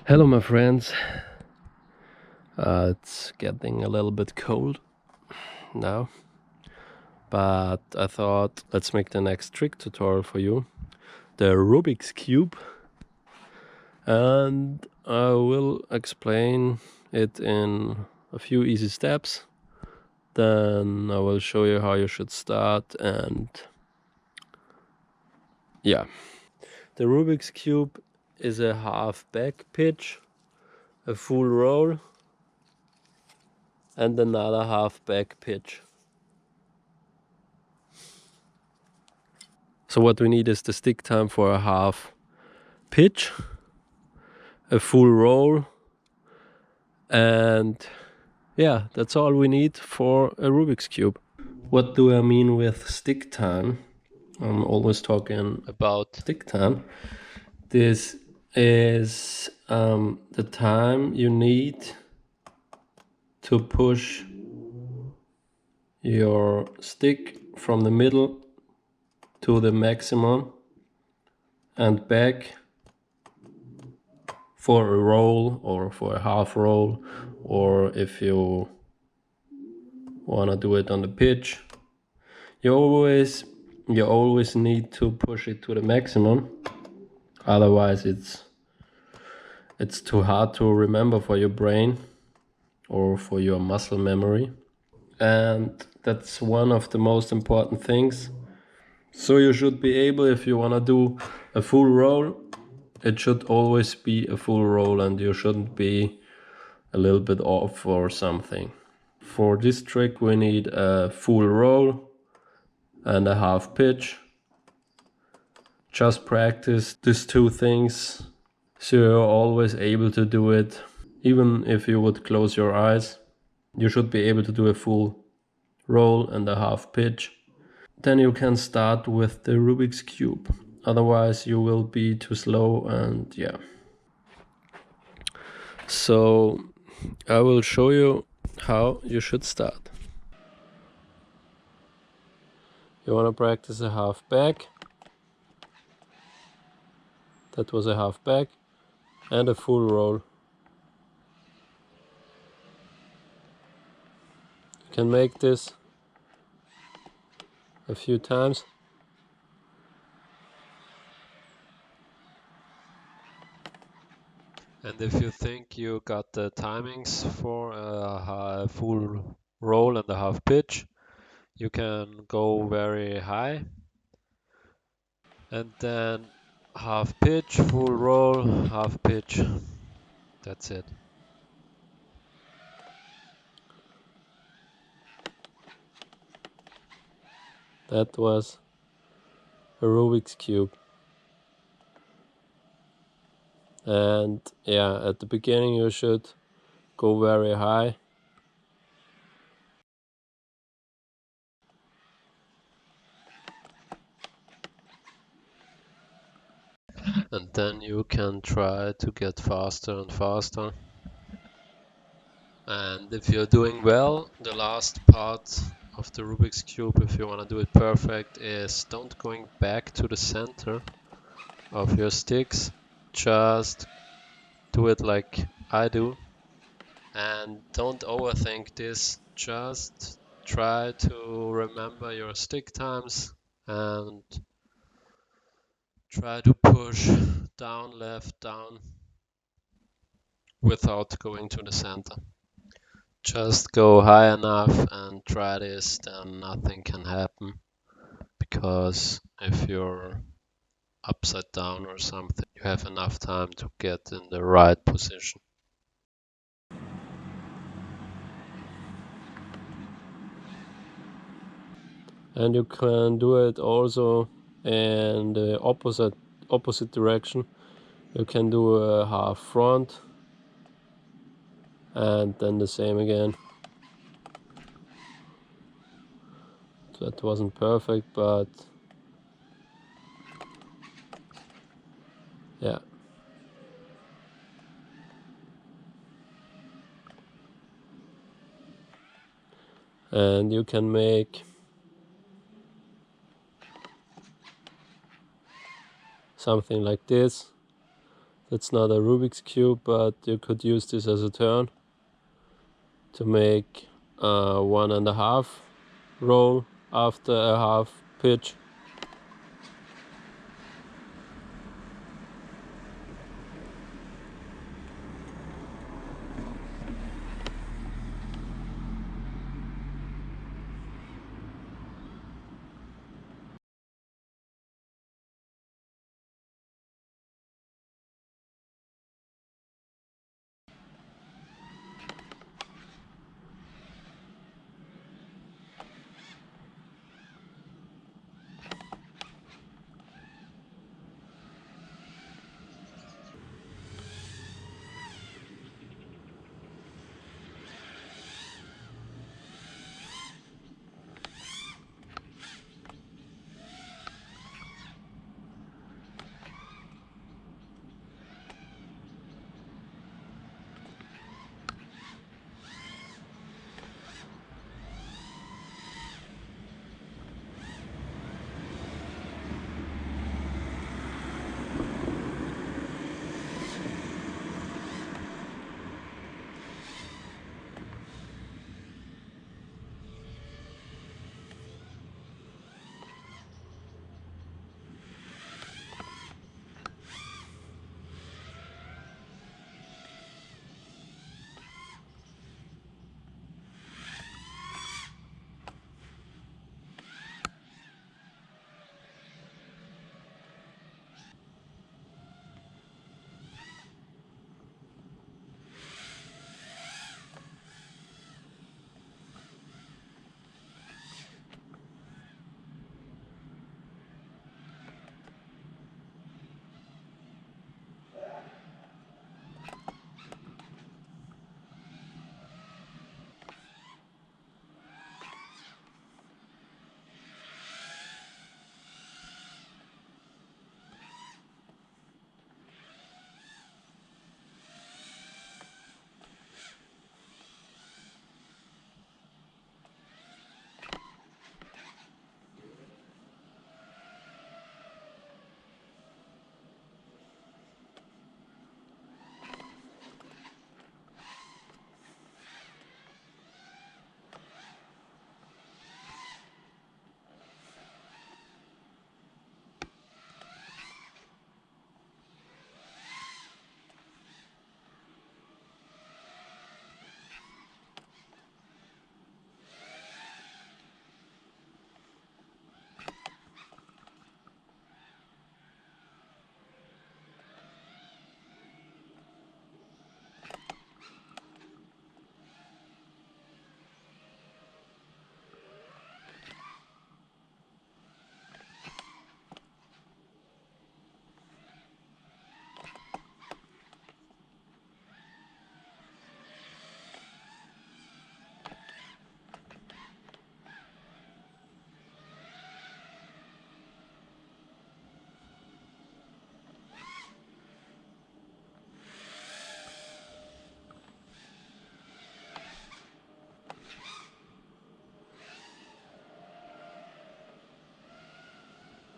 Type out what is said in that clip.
Hello my friends, it's getting a little bit cold now, but I thought let's make the next trick tutorial for you, the Rubiks Cube, and I will explain it in a few easy steps. Then I will show you how you should start, and yeah. The Rubiks Cube is a half back pitch, a full roll, and another half back pitch. So what we need is the stick time for a half pitch, a full roll, and yeah, that's all we need for a Rubik's Cube. What do I mean with stick time? I'm always talking about stick time. This is the time you need to push your stick from the middle to the maximum and back for a roll or for a half roll, or if you want to do it on the pitch, you always need to push it to the maximum, otherwise it's too hard to remember for your brain or for your muscle memory, and that's one of the most important things. So you should be able, if you want to do a full roll, it should always be a full roll and you shouldn't be a little bit off or something. For this trick we need a full roll and a half pitch. Just practice these two things so you're always able to do it. Even if you would close your eyes, you should be able to do a full roll and a half pitch. Then you can start with the Rubik's Cube. Otherwise you will be too slow, and yeah. So I will show you how you should start. You want to practice a half back. That was a half back and a full roll. You can make this a few times. And if you think you got the timings for a full roll and a half pitch, you can go very high. And then half pitch, full roll, half pitch. That's it. That was a Rubik's Cube. And yeah, at the beginning you should go very high. And then you can try to get faster and faster. And if you're doing well, the last part of the Rubik's Cube, if you want to do it perfect, is don't going back to the center of your sticks. Just do it like I do. And don't overthink this. Just try to remember your stick times and try to push down, left, down without going to the center. Just go high enough and try this, then nothing can happen. Because if you're upside down or something, you have enough time to get in the right position. And you can do it also in the opposite direction. You can do a half front and then the same again. That wasn't perfect, but yeah. And you can make something like this, That's not a Rubiks Cube, but you could use this as a turn to make a 1.5 roll after a half pitch.